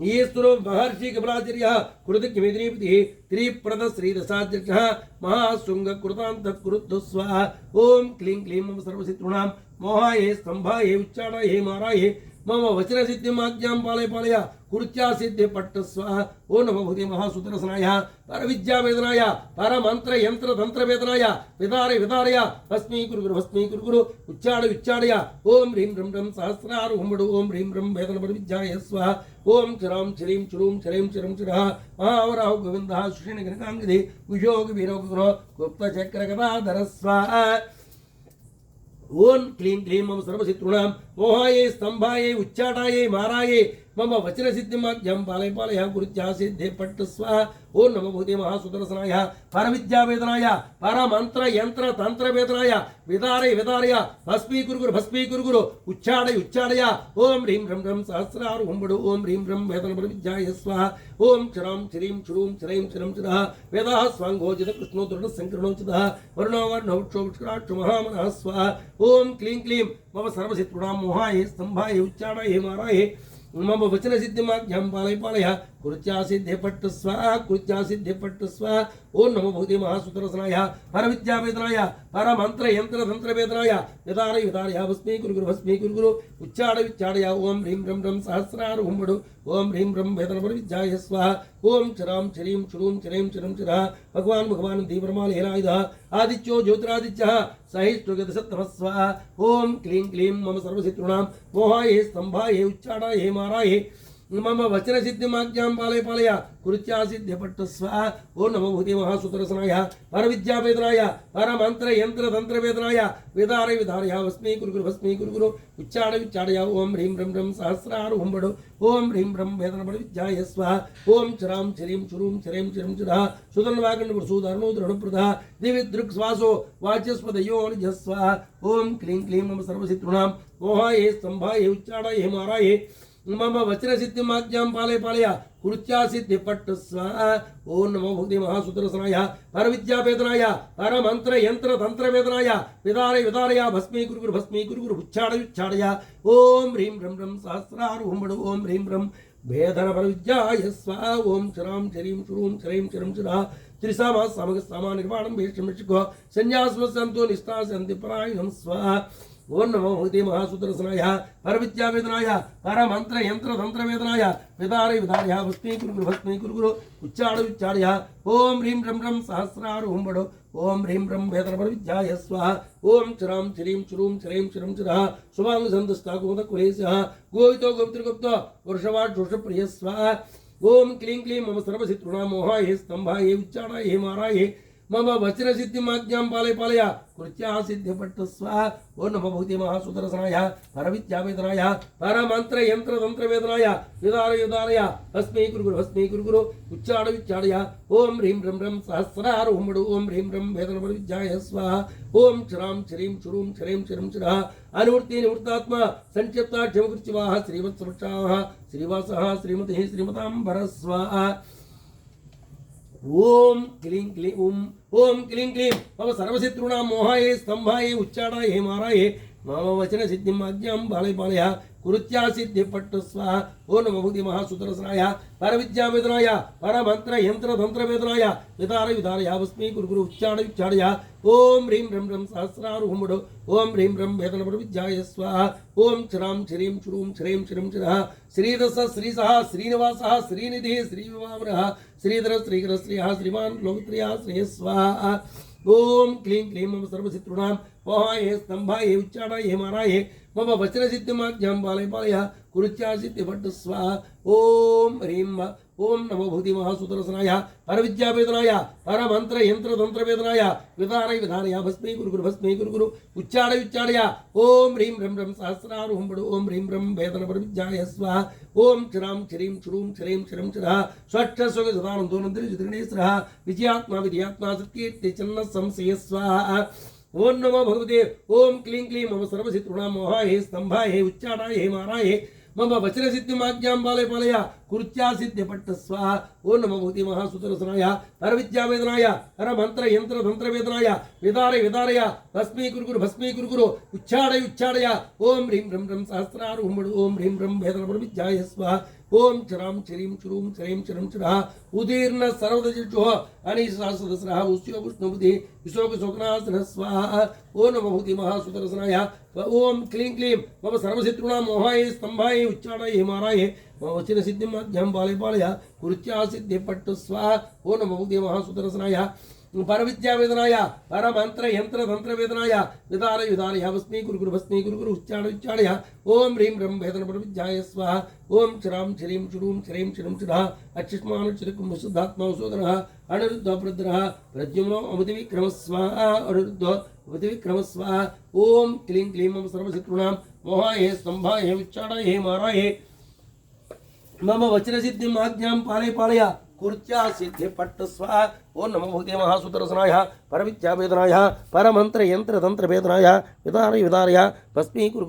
ईश्वरो महर्षि कपिलाचार्यः कृतकिमेदिनीपतिः त्रिप्रद श्रीरसाध्यक्षः महाशृंग कृतांत कुरुद्धो स्वाहा ओम क्लीं क्लीं मम सर्वशत्रूणां मोहाये स्तंभाये उच्चाडाये माराये मम वचन सिद्धिमाज्ञां पालय पालय कुरुत्या सिद्धि पट्ट स्वाहा ओम नमो भगवते महासुदर्शनाय परविद्यावेदनाय परमंत्र यंत्र तंत्र वेदनाय विदारय विदारय भस्मी कुरु उच्चाडय ओम ह्रीं रं रं सहस्रारूहं ओम ह्रीं रं वेदनपरिविद्याय स्वाहा ओम चराम चरीं चुरूं चरें चरं चरः महावराहो गोविन्दः सुषेणगणकाङ्गदे कुशोग वीरोगुरो गुप्तचक्रगदाधर स्वाहा ओम क्लीं क्लीं मम सर्वशत्रूणां मोहाये स्तंभाये उच्चाडाये माराये मम वचन सिद्धिमाज्ञां पालय पालय कुरुत्या सिद्धि पट्ट स्वाहा ओम नमो भगवते महासुदर्शनाय परविद्यावेदनाय परमंत्र यंत्र तंत्र वेदनाय विदारय विदारय भस्मी कुरु उच्चाडय ओम ह्रीं रं रं सहस्रारूहं ओम ह्रीं रं वेदनपरिविद्याय स्वाहा ओम चराम चरीं चुरूं चरें चरं चरः वेदाः स्वाङ्गोचित कृष्णो दृढ संकीर्णोचितः वर्णो वर्णोक्षोक्षराक्षो महामनः स्वाहा ओम क्लीं क्लीं मम सर्वशत्रूणां मोहाये स्तंभाये उच्चाडाये माराये मम वचन सिद्धिमाज्ञां पालय पालय कुरुत्या सिद्धि पट्ट स्वाहा ओम नमो भगवते महासुदर्शनाय परविद्यावेदनाय परमंत्र यंत्र तंत्र वेदनाय विदारय विदारय भस्मी कुरु उच्चाडय ओम ह्रीं रं रं सहस्रारूहं ओम ह्रीं रं वेदनपरिविद्याय स्वाहा ओम चराम चरीं चुरूं चरें चरं चरः भगवान् दीपरमालहेलायुधः आदित्यो ज्योतिरादित्यः सहिष्णुगतसत्तमः स्वाहा ओम क्लीं क्लीं मम सर्वशत्रूणां मोहाये स्तंभाये उच्चाडाये माराये मम वचन सिद्धिमाज्ञां पालय पालय कुरुत्या सिद्धि पट्ट स्वाहा ओम नमो भगवते महासुदर्शनाय परविद्यावेदनाय परमंत्र यंत्र तंत्र वेदनाय विदारय विदारय भस्मी कुरु उच्चाडय ओम ह्रीं रं रं सहस्रारूहं ओम ह्रीं रं वेदनपरिविद्याय स्वाहा ओम चराम चरीं चुरूं चरें चरं चरः सुदर्णवागण्डप्रसूदारणो दृढप्रदः दिविदृक्श्वासो वाचस्पदयो निजः स्वाहा ओम क्लीं क्लीं मम सर्वशत्रूणां मोहाये स्तंभाये उच्चाडाये माराये मम वचन सिद्धिमाज्ञां पालय पालय कुरुत्या सिद्धि पट्ट स्वाहा ओम नमो भगवते महासुदर्शनाय परविद्यावेदनाय परमंत्र यंत्र तंत्र वेदनाय विदारय विदारय भस्मी कुरु उच्चाडय ओम ह्रीं रं रं सहस्रारूहं ओम ह्रीं रं वेदनपरिविद्याय स्वाहा ओम चराम चरीं चुरूं चरें चरं चरः त्रिसामा निर्वाणं वेषमिषको संन्यासमसन्तो निष्ठासन्ति परायणं स्वाहा ओम नमो भगवते महासुदर्शनाय परविद्यावेदनाय परमंत्र यंत्र तंत्र वेदनाय विदारे विदारय भस्मी कुरु उच्चारय ओम ह्रीं रं रं सहस्रार हुं बडो ओम ह्रीं रं वेदन परविद्याय स्वाहा ओम चरां श्रीं चुरूं चरैं चिरं चिरः शुभांग संदस्ताकुमदकुलेशः गोवितो गोवित्रगुप्तो वर्षवाढ्योषप्रिय स्वाहा ओम क्लीं क्लीं मम सर्वशत्रुणां मोहाय स्तंभाय उच्चाराय माराय मम वचन सिद्धिमाज्ञां पालय पालय कृत्या सिद्धिपट्ट स्वाहा ओम नमो भगवते महासुदर्शनाय परविद्यावेदनाय परमंत्र यंत्र तंत्र वेदनाय विदारय भस्मी कुरु उच्चारय ओम ह्रीं रं रं सहस्रार हुं बडो ओम ह्रीं रं वेदन परविद्याय स्वाहा ओम चरां श्रीं चुरूं चरैं चिरं चिरः अनुवृत्ति निवृत्तात्मा संक्षिप्ता क्षमकृत्यवाः श्रीवत्सवृक्षाः श्रीवासः श्रीमतिः श्रीमतांबर स्वाहा ओम क्लीं क्लीं ओम क्लीं क्लीं मम सर्वशत्रुणां मोहाय स्तंभाय उच्चाराय माराय मम वचन सिद्धिं आज्ञां पालय पालय कुरुत्या सिद्धिपट्ट स्वाहा ओम नमो भगवते महासुदर्शनाय परविद्यावेदनाय परमंत्र यंत्र तंत्र वेदनाय विदारय भस्मी कुरु उच्चारय ओम ह्रीं रं रं सहस्रार हुं बडो ओम ह्रीं रं वेदन परविद्याय स्वाहा ओम चरां श्रीं चुरूं चरैं चिरं चिरः श्रीदस श्रीसः श्रीनिवासः श्रीनिधिः श्रीविवावरः श्रीधर श्रीकर श्रीः श्रीमान् लोकप्रियः श्रेय स्वाहा ओम क्लीं क्लीं मम सर्वशत्रुणां मोहाय स्तंभाय उच्चाराय माराय मम वचन सिद्धिमाज्ञां पालय पालय कुरुत्या सिद्धिपट्ट स्वाहा ओम ह्रीं ओम नमो भगवते महासुदर्शनाय परविद्यावेदनाय परमंत्र यंत्र तंत्र वेदनाय विदारय भस्मी कुरु उच्चारय ओम ह्रीं रं रं सहस्रार हुं बडो ओम ह्रीं रं वेदन परविद्याय स्वाहा ओम चरां श्रीं चुरूं चरैं चिरं चिरः स्वच्छ सुख सदानन्दोनन्दिरिजुत्रिणेश्वरः विजयात्मा विधयात्मा सत्कीर्ति चन्न संशय स्वाहा ओम नमो भगवते ओम क्लीं क्लीं मम सर्वशत्रुणां मोहाय स्तंभाय उच्चाराय माराय मम वचन सिद्धिमाज्ञां पालय पालय कृत्या सिद्धिपट्ट स्वाहा ओम नमो भगवते महासुदर्शनाय परविद्यावेदनाय परमंत्र यंत्र तंत्र वेदनाय विदारय भस्मी कुरु उच्चारय ओम ह्रीं रं रं सहस्रार हुं बडो ओम ह्रीं रं वेदन परविद्याय स्वाहा ओम चरां श्रीं चुरूं चरैं चिरं चिरः उदीर्ण सर्वदजिषुः अनिशासदस्रः उष्णबुद्धि विशोकशोकनाशनः स्वाहा ओम नमो भगवते महासुदर्शनाय ओम क्लीं क्लीं मम सर्वशत्रुणां मोहाय स्तंभाय उच्चाराय माराय मम वचन सिद्धिमाज्ञां पालय पालय कुरुत्या सिद्धिपट्ट स्वाहा ओम नमो भगवते महासुदर्शनाय परविद्यावेदनाय परमंत्र यंत्र तंत्र वेदनाय विदारय भस्मी कुरु उच्चारय ओम ह्रीं रं वेदन परविद्याय स्वाहा ओम चरां श्रीं चुरूं चरैं चिरं चिरः अच्युष्मानुच्युतकुं शुद्धात्मा सुदरः अनिरुद्ध प्रद्रः प्रद्युम्नो अमृतविक्रमः स्वाहा अनिरुद्ध अमृतविक्रमः स्वाहा ओम क्लीं क्लीं मम सर्वशत्रुणां मोहाय स्तंभाय उच्चाराय माराय मम वचन सिद्धिमाज्ञां पालय पालय कुर्च्या सिद्धिपट्ट स्वाहा ओम नमो भगवते महासुदर्शनाय परविद्यावेदनाय परमंत्र यंत्र तंत्र वेदनाय विदारय भस्मी कुरु